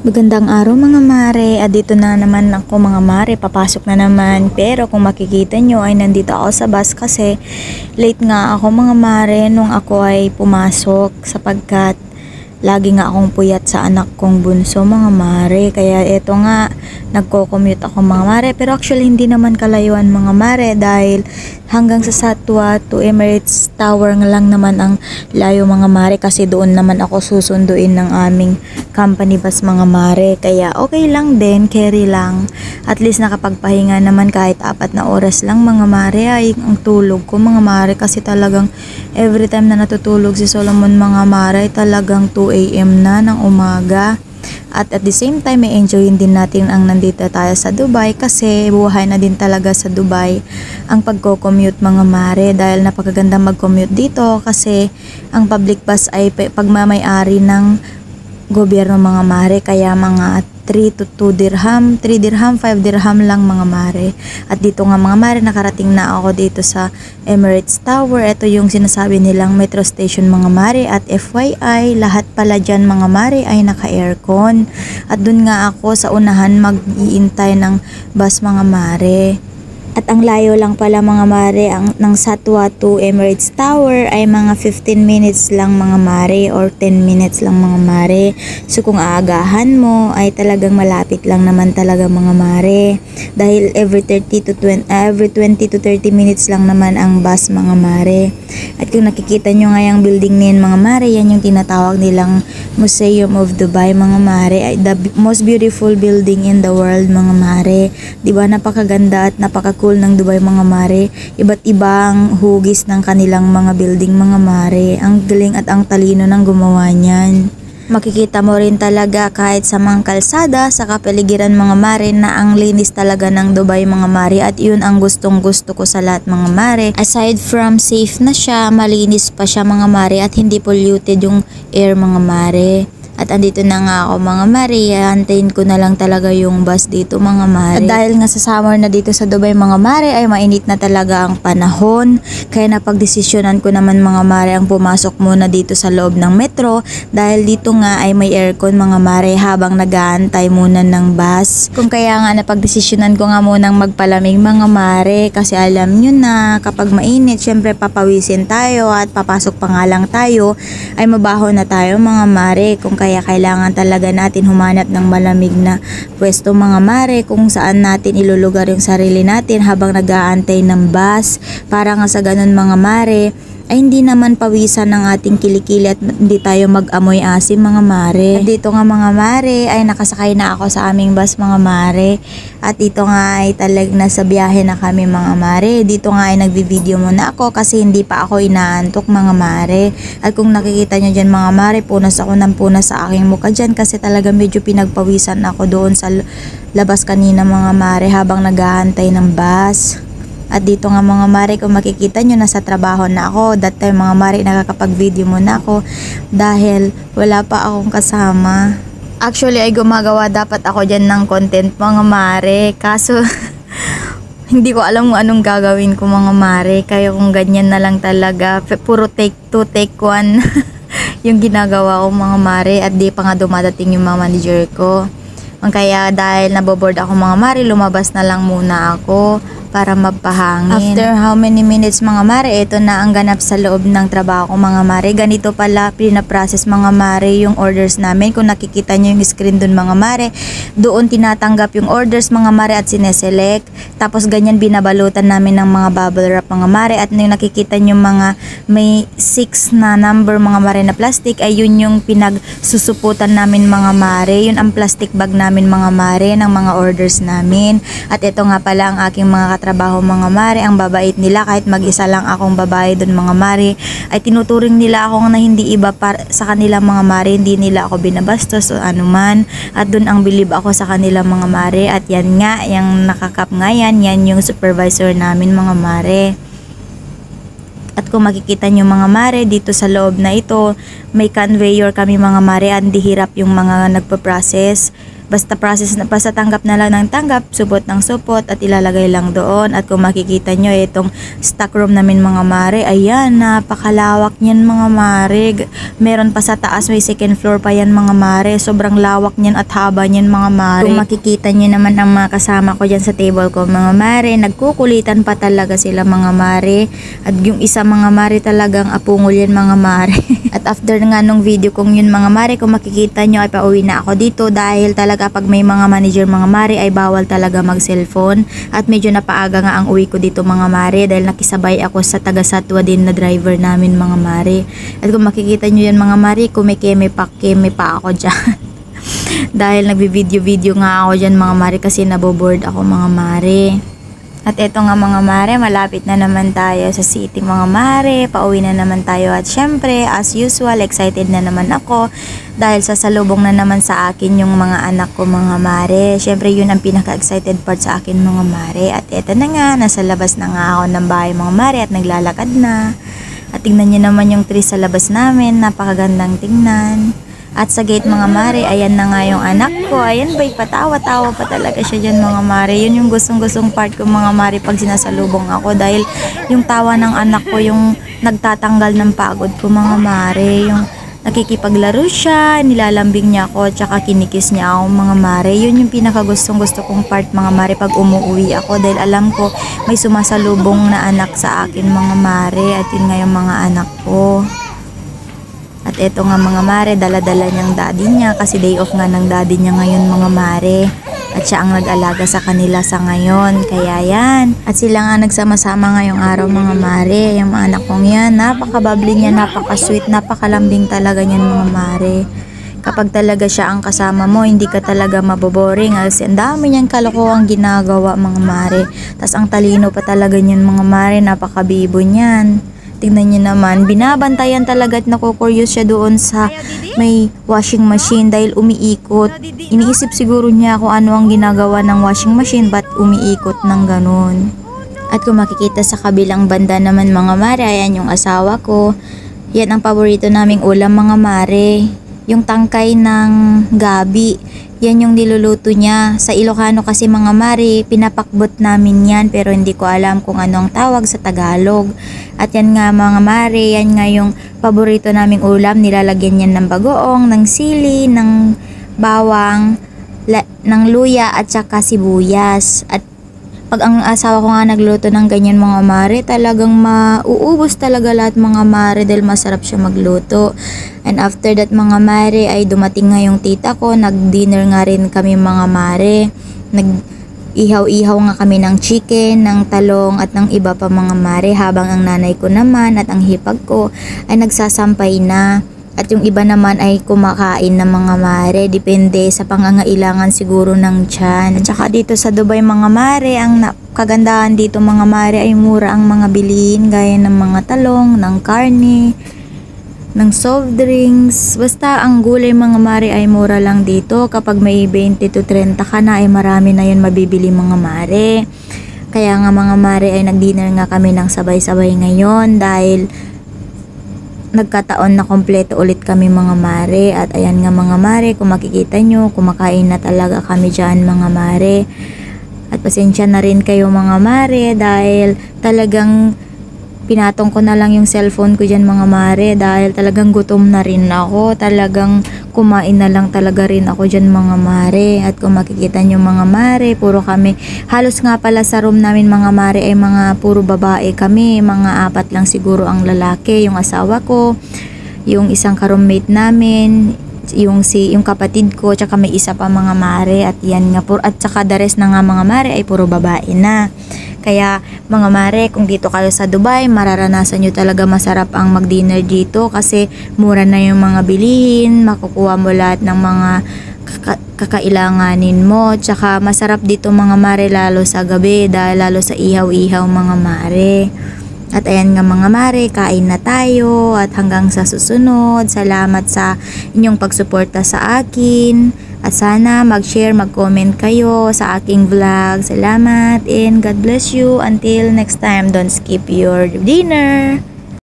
Magandang araw mga mare, dito na naman ako mga mare, papasok na naman. Pero kung makikita nyo ay nandito ako sa bus kasi late nga ako mga mare nung ako ay pumasok sapagkat lagi nga akong puyat sa anak kong bunso mga mare. Kaya eto nga, nagko-commute ako mga mare. Pero actually hindi naman kalayuan mga mare dahil hanggang sa Satwa to Emirates Tower lang naman ang layo mga mare. Kasi doon naman ako susunduin ng aming company bus mga mare. Kaya okay lang din, carry lang. At least nakapagpahinga naman kahit 4 na oras lang mga mare ay ang tulog ko mga mare. Kasi talagang every time na natutulog si Solomon mga mare talagang 2 AM na ng umaga. At the same time may enjoyin din natin ang nandito tayo sa Dubai kasi buhay na din talaga sa Dubai ang pagko-commute mga mare dahil napakaganda mag-commute dito kasi ang public bus ay pagmamay-ari ng gobyerno mga mare kaya mga 3 to 2 dirham, 3 dirham, 5 dirham lang mga mare. At dito nga mga mare nakarating na ako dito sa Emirates Tower. Ito yung sinasabi nilang metro station mga mare at FYI lahat pala dyan mga mare ay naka-aircon. At dun nga ako sa unahan mag-iintay ng bus mga mare. At ang layo lang pala mga mare ng Satwa to Emirates Tower ay mga 15 minutes lang mga mare or 10 minutes lang mga mare. So kung aagahan mo ay talagang malapit lang naman talaga mga mare. Dahil every 20 to 30 minutes lang naman ang bus mga mare. At kung nakikita nyo nga yung building na yun mga mare, yan yung tinatawag nilang Museum of Dubai mga mare. Ay the most beautiful building in the world mga mare. Diba napakaganda at napaka-cool ng Dubai mga mare. Iba't ibang hugis ng kanilang mga building mga mare. Ang galing at ang talino ng gumawa niyan. Makikita mo rin talaga kahit sa mga kalsada sa kapaligiran mga mare na ang linis talaga ng Dubai mga mare at yun ang gustong gusto ko sa lahat mga mare. Aside from safe na siya, malinis pa siya mga mare at hindi polluted yung air mga mare. At andito na nga ako mga mare, antayin ko na lang talaga yung bus dito mga mare. At dahil nga sa summer na dito sa Dubai mga mare ay mainit na talaga ang panahon. Kaya napagdesisyonan ko naman mga mare ang pumasok muna dito sa loob ng metro. Dahil dito nga ay may aircon mga mare habang nag-aantay muna ng bus. Kung kaya nga napagdesisyonan ko nga munang magpalamig mga mare. Kasi alam nyo na kapag mainit syempre papawisin tayo at papasok pa nga lang tayo ay mabaho na tayo mga mare. Kung kaya kailangan talaga natin humanap ng malamig na pwesto mga mare kung saan natin ilulugar yung sarili natin habang nag-aantay ng bus para nga sa ganun mga mare ay hindi naman pawisan ng ating kilikili at hindi tayo mag-amoy asim mga mare. At dito nga mga mare ay nakasakay na ako sa aming bus mga mare. At dito nga ay talagang nasa biyahe na kami mga mare. Dito nga ay nagbi-video muna ako kasi hindi pa ako inaantok mga mare. At kung nakikita nyo dyan mga mare, punas ako ng punas sa aking mukha dyan kasi talaga medyo pinagpawisan ako doon sa labas kanina mga mare habang nag-aantay ng bus. At dito nga mga mare kung makikita nyo nasa trabaho na ako. That time mga mare nakakapag-video muna ako dahil wala pa akong kasama. Actually ay gumagawa dapat ako dyan ng content mga mare. Kaso hindi ko alam kung anong gagawin ko mga mare. Kaya kung ganyan na lang talaga. Puro take 2, take 1 yung ginagawa ko mga mare. At di pa nga dumadating yung mga manager ko. Kaya dahil naboboard ako mga mare, lumabas na lang muna ako para magpahangin. After how many minutes mga mare, ito na ang ganap sa loob ng trabaho ko mga mare. Ganito pala pinaprocess mga mare yung orders namin. Kung nakikita nyo yung screen dun mga mare, doon tinatanggap yung orders mga mare at sineselect. Tapos ganyan binabalutan namin ng mga bubble wrap mga mare. At yung nakikita nyo mga may 6 na number mga mare na plastic ay yun yung pinagsusuputan namin mga mare. Yun ang plastic bag namin mga mare ng mga orders namin. At ito nga pala ang aking mga trabaho mga mare, ang babait nila kahit mag-isa lang akong babae doon mga mare ay tinuturing nila ako na hindi iba sa kanila mga mare, hindi nila ako binabastos o anuman at doon ang bilib ako sa kanila mga mare. At yan nga, yung nakakap nga yan yung supervisor namin mga mare. At kung makikita nyo mga mare dito sa loob na ito may conveyor kami mga mare at di hirap yung mga nagpa-process. Basta tanggap na lang ng tanggap, supot ng supot at ilalagay lang doon. At kung makikita nyo itong stock room namin mga mare, ayan, napakalawak niyan mga mare. Meron pa sa taas, may second floor pa yan mga mare. Sobrang lawak niyan at haba niyan mga mare. Kung makikita nyo naman ang mga kasama ko dyan sa table ko mga mare, nagkukulitan pa talaga sila mga mare. At yung isa mga mare talagang apungol yan mga mare. At after nga nung video kong yun mga mare, kung makikita nyo ay pauwi na ako dito dahil talaga pag may mga manager mga mare ay bawal talaga mag cellphone. At medyo napaaga nga ang uwi ko dito mga mare dahil nakisabay ako sa taga Satwa din na driver namin mga mare. At kung makikita nyo yan mga mare, kumikeme pa ako dyan. Dahil nagbi-video nga ako dyan mga mare kasi naboboard ako mga mare. At eto nga mga mare, malapit na naman tayo sa city mga mare, pauwi na naman tayo at syempre as usual excited na naman ako dahil sasalubong na naman sa akin yung mga anak ko mga mare. Syempre yun ang pinaka-excited part sa akin mga mare. At eto na nga, nasa labas na nga ako ng bahay mga mare at naglalakad na. At tingnan nyo naman yung tree sa labas namin, napakagandang tingnan. At sa gate mga mare, ayan na nga yung anak ko. Ayan ba'y patawa-tawa pa talaga siya dyan mga mare. Yun yung gustong-gustong part ko mga mare pag sinasalubong ako. Dahil yung tawa ng anak ko yung nagtatanggal ng pagod ko mga mare. Yung nakikipaglaro siya, nilalambing niya ako, tsaka kinikis niya ako mga mare. Yun yung pinakagustong-gusto kong part mga mare pag umuwi ako. Dahil alam ko may sumasalubong na anak sa akin mga mare. At yun nga yung mga anak ko. At eto nga mga mare, dala-dala niyang daddy niya kasi day off nga ng daddy niya ngayon mga mare. At siya ang nag-alaga sa kanila sa ngayon. Kaya yan. At sila nga nagsama-sama ngayong araw mga mare. Yung mga anak kong yan, napaka-bubbly niya, napaka-sweet, napakalambing talaga niyan mga mare. Kapag talaga siya ang kasama mo, hindi ka talaga maboboring. Kasi ang dami niyang kalokohang ginagawa mga mare. Tas ang talino pa talaga niyan mga mare, napaka-bibo niyan. Tingnan niyo naman, binabantayan talaga at nakukuryos siya doon sa may washing machine dahil umiikot. Iniisip siguro niya kung ano ang ginagawa ng washing machine, ba't umiikot ng ganun. At kung makikita sa kabilang banda naman mga mare, ayan yung asawa ko. Yan ang paborito naming ulam mga mare. Yung tangkay ng gabi. Yan yung niluluto niya. Sa Ilocano kasi mga mare, pinapakbot namin yan pero hindi ko alam kung ano ang tawag sa Tagalog. At yan nga mga mare, yan nga yung paborito naming ulam. Nilalagyan yan ng bagoong, ng sili, ng bawang, ng luya at saka sibuyas. At pag ang asawa ko nga nagluto ng ganyan mga mare, talagang mauubos talaga lahat mga mare dahil masarap siya magluto. And after that mga mare ay dumating nga yung tita ko, nag-dinner nga rin kami mga mare. Nag-ihaw-ihaw nga kami ng chicken, ng talong at ng iba pa mga mare, habang ang nanay ko naman at ang hipag ko ay nagsasampay na. At yung iba naman ay kumakain ng mga mare, depende sa pangangailangan siguro ng tiyan. At saka dito sa Dubai mga mare, ang kagandahan dito mga mare ay mura ang mga bilihin gaya ng mga talong, ng karne, ng soft drinks. Basta ang gulay mga mare ay mura lang dito. Kapag may 20 to 30 ka na ay marami na yun mabibili mga mare. Kaya nga mga mare ay nag-dinner nga kami ng sabay-sabay ngayon dahil nagkataon na kompleto ulit kami mga mare. At ayan nga mga mare, kung makikita nyo, kumakain na talaga kami dyan mga mare. At pasensya na rin kayo mga mare dahil talagang pinatong ko na lang yung cellphone ko dyan mga mare dahil talagang gutom na rin ako. Talagang kumain na lang talaga rin ako dyan mga mare. At kung makikita nyo mga mare, puro kami, halos nga pala sa room namin mga mare ay mga puro babae kami. Mga 4 lang siguro ang lalaki, yung asawa ko, yung isang ka-roommate namin, yung kapatid ko, tsaka may isa pa mga mare. At yan nga, at tsaka the rest na nga mga mare ay puro babae na. Kaya mga mare, kung dito kayo sa Dubai, mararanasan nyo talaga masarap ang mag-dinner dito kasi mura na yung mga bilihin, makukuha mo lahat ng mga kakailanganin mo. Tsaka masarap dito mga mare lalo sa gabi dahil lalo sa ihaw-ihaw mga mare. At ayan nga mga mare, kain na tayo at hanggang sa susunod. Salamat sa inyong pagsuporta sa akin. At sana mag-share, mag-comment kayo sa aking vlog. Salamat and God bless you. Until next time, don't skip your dinner.